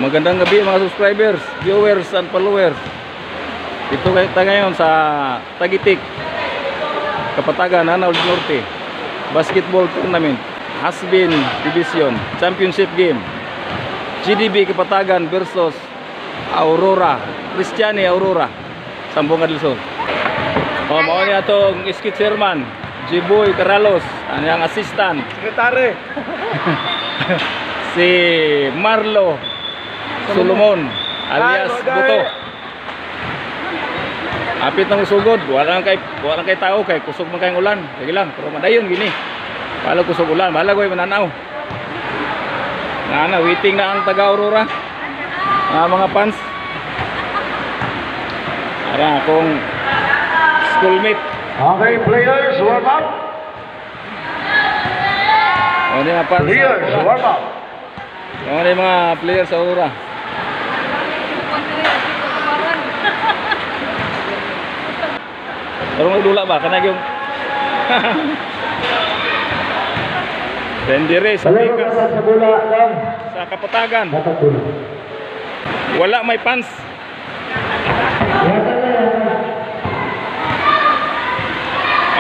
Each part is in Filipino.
Magandang gabi mga subscribers, viewers and followers. Dito kayo ngayon sa Tagitik, Kapatagan, Lanao del Norte. Basketball tournament, Hasbin Division Championship game. GDB Kapatagan versus Aurora, Cristiani Aurora, Sambungan del Sur. Oh, mao ni atong skit chairman, Jiboy Caralos, ang assistant, Sekretary. si Marlo Solomon alias Buto. Apit ng usugod, wala kay tao kay kusog man kayong ulan. Sige lang, pero madayon gini. Wala kusog ulan, wala koy mananaw. Na waiting na ang taga Aurora. Mga fans. Ara akong schoolmate. Okay, players, warm up. O di mga fans. Players, warm up. O di mga players sa Aurora. Pero magdula ba? Kanag yung Tendire sa Pikas sa Kapatagan. Wala may pants.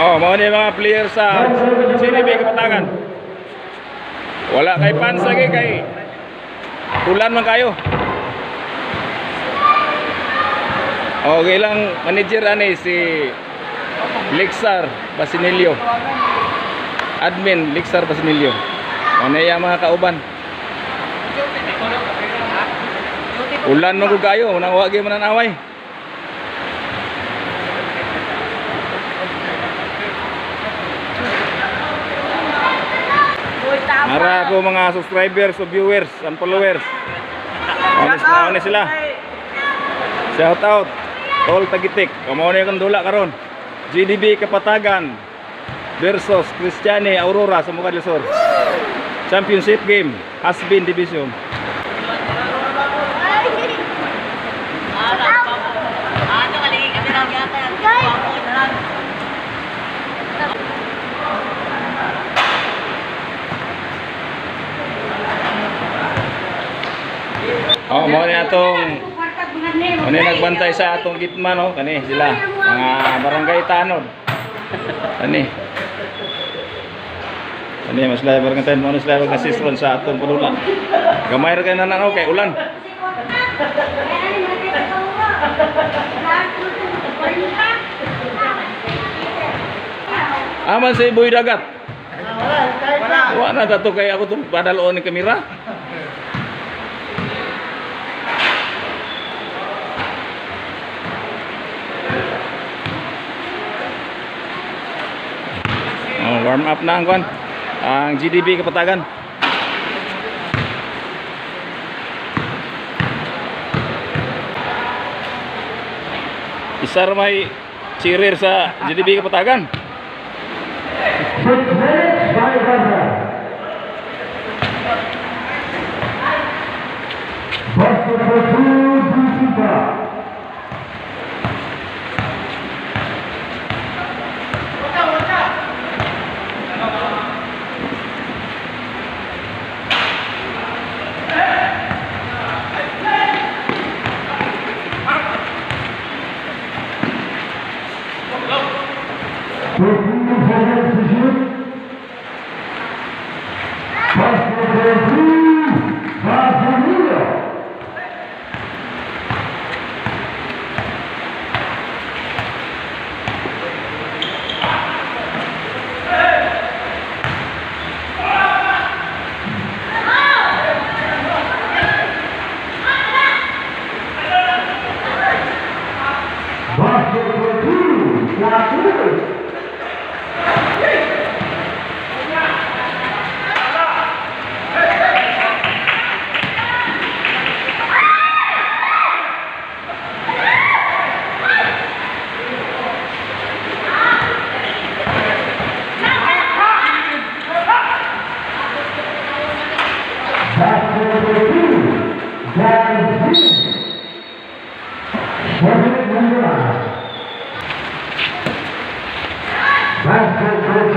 Oh, mao ni mga player sa CDB Kapatagan. Wala kay pants lagi kay ulan man kayo. Okay lang manager ani si Lexar Basinilio, admin Lexar Basinilio. Ano yung mga kauban? Ulan mo kayo, nang wagi man ang away. Para ko mga subscribers o viewers and followers. Honest sila. Shout out Tol Tagitik. Kamo na yung dula karon. GDB Kapatagan versus Cristiani Aurora sa Sambungan del Sur. Championship game, Hasbin Division. Oh, mo ni atong ano nagbantay sa atong gitman, no? Kani sila mga barangay tanod. Kani mas lahi barangay mo mas lahi nag-assist sa atong pulula. Gamay ra kay nananaw kay ulan. Aman sa iboy dagat. Wala na to kay ako to padaloon ni kamera. Warm up na ang GDB Kapatagan. Isa may cheerer sa GDB Kapatagan. Basket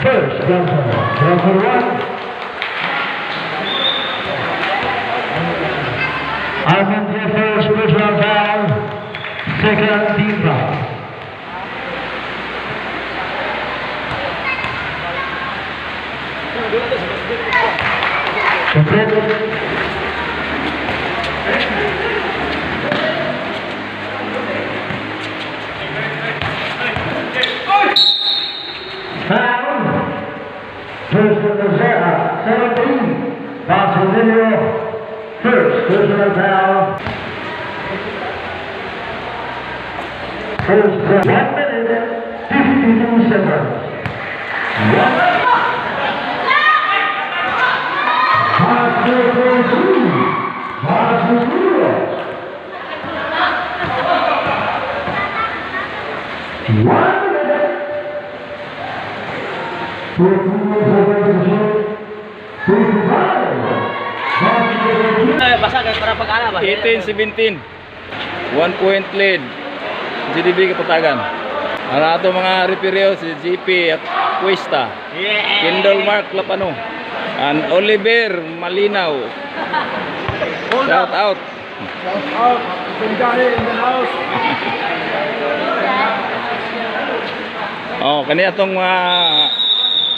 First, number one. Armand first, personal foul. Second, team foul. First on the 17, Barcelona. First personal foul. First 1 minute, 52 seconds. Basa guys para pag-ana ba? 18-17. 1 point lead. GDB Kapatagan. Ang ato mga referee si GP at Cuesta. Kendall Mark Lapano. And Oliver Malinaw. Shout out. Shout out. Bengali in the house. Oh, kani atong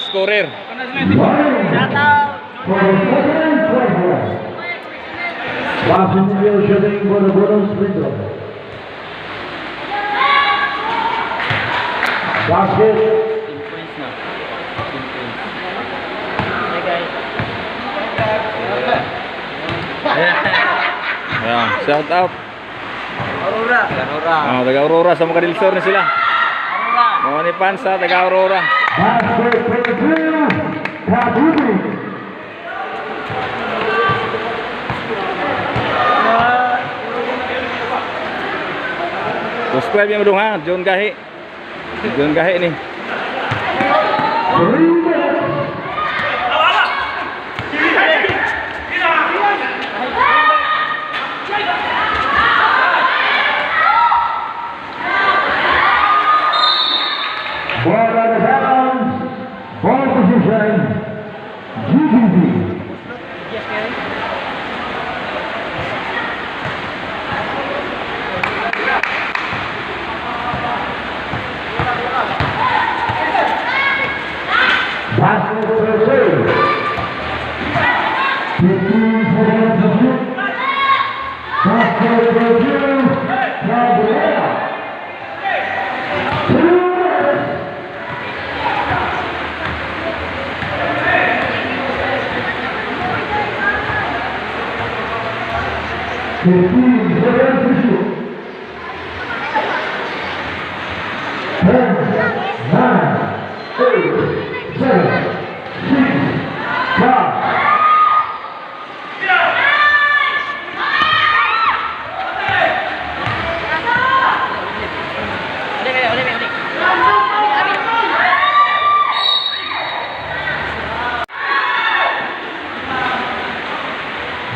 scorer. Shout out. Washington shooting for the bonus window. Basket. Ayan, shout out. Aurora. Oh, taga Aurora sa mga Dilsor ni sila. Aurora. Mga ni Pansa, taga Aurora. Basket for the blue. Kabubi. Subscribe yang dong ha, John Gahi. John Gahi ni. Ball out of bounds. Ball position. GDB. Basket for the two. 15 seconds to shoot. Basket for the two. Cabrera. 2 minutes. Fifteen seconds to shoot. 10, 9, 8, 7, 6, 5.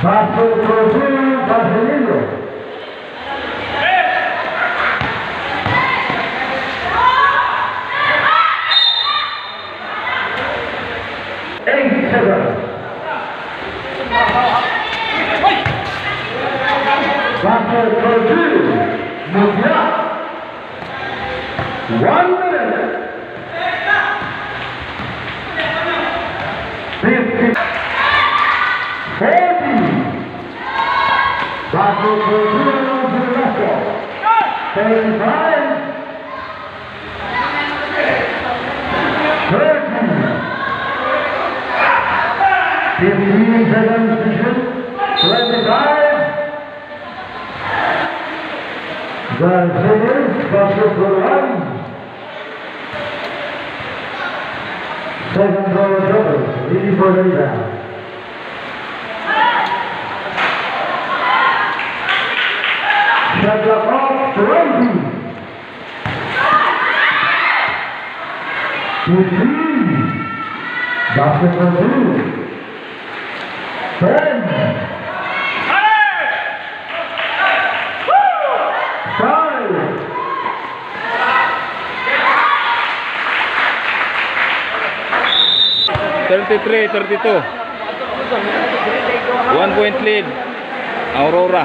Basket for two, Barcelona. Eight seconds. Basket for two, Mugya. 1 minute, Second throw is over, leading for the rebound. Shut up off, Rosie. Basket for two. 10. 5. 33-32. 1 point lead. Aurora.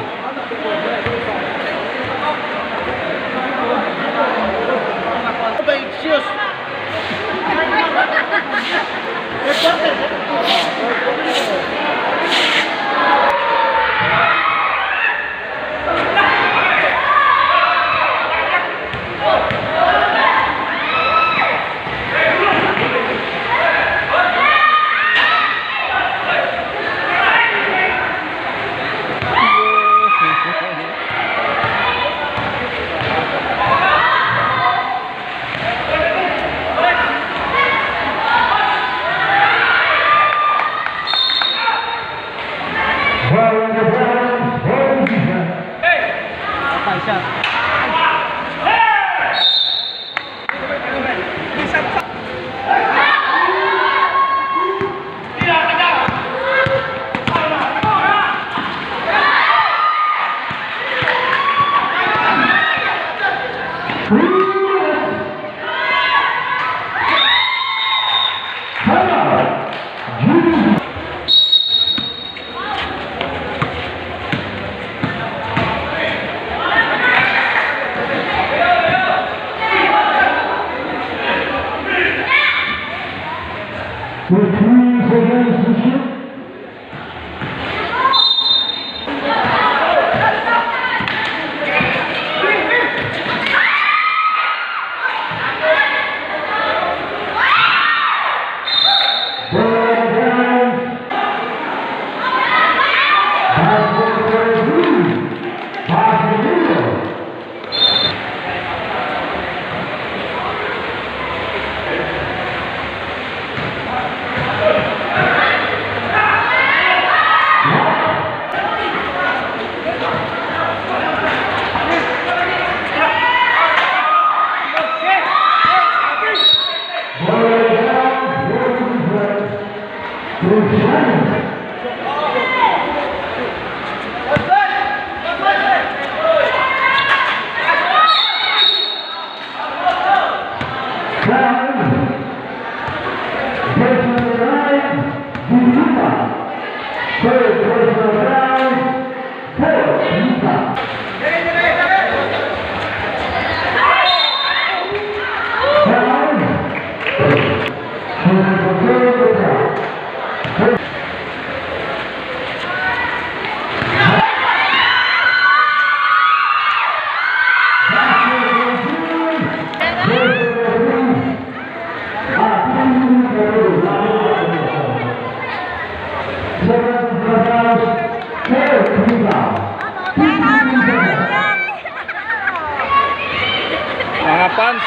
Mga fans.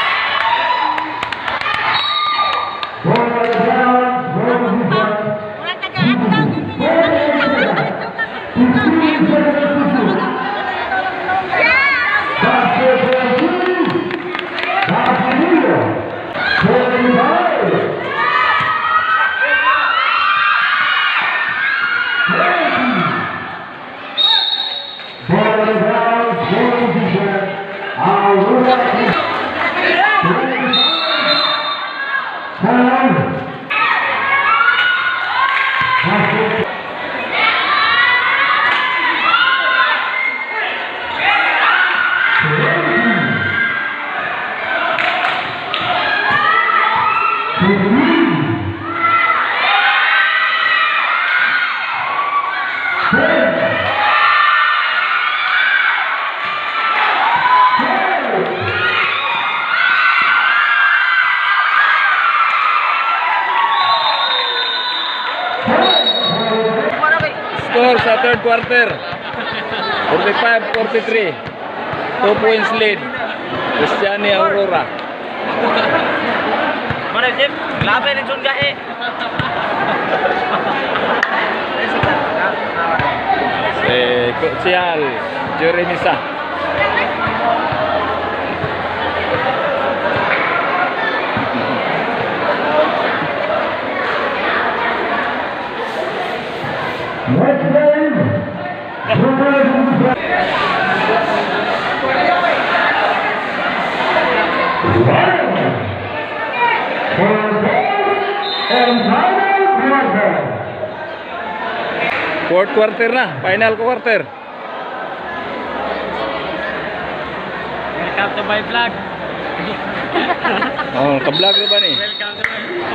third quarter. 45-43. 2 points lead. Cristiani Aurora. Mana Jim? Laban ng Sun Gae. Kutsial Jeremy Sa. Next game. Fourth quarter na, final quarter. Welcome to my vlog. Oh, ka-vlog na ba ni? Welcome to my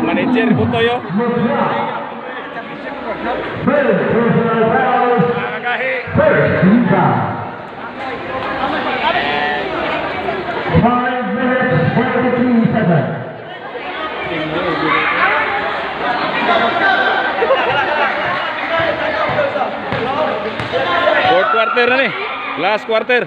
Manager Butoyo. Fourth quarter na ni. Last quarter.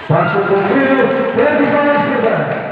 Basketball field, 25-7.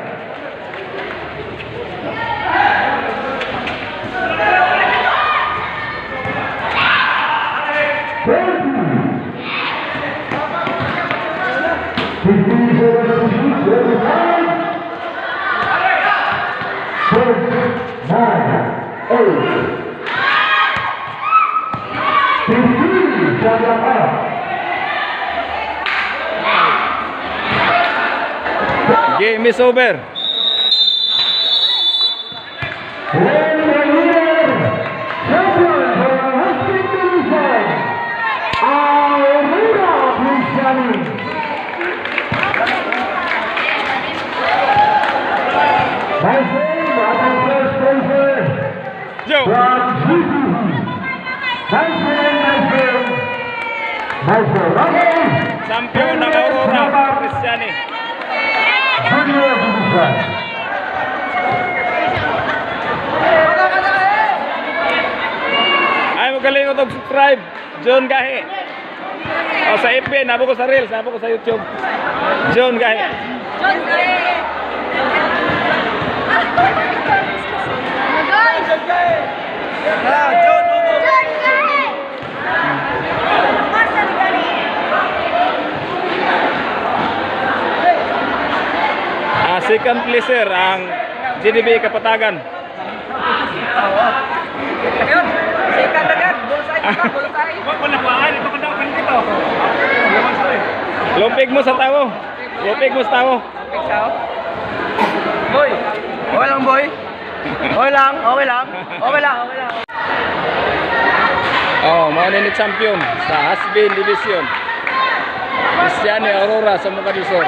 Game is over. Joe. Champion ng Aurora, Cristiani. Ay, magaling ko subscribe. John Gahe. O sa FB, nabo ko sa Reels, nabo ko sa YouTube. John Gahe. John Gahe. Second placer ang GDB Kapatagan. Ayun, second agad. Bullseye ka, bullseye. Lumpig mo sa tao. Lumpig mo sa tao. Boy, okay lang boy. Okay lang, okay lang. Okay lang, okay lang. Oh, mauna ni champion sa Hasbin Division. Cristiani Aurora sa Mogadisor.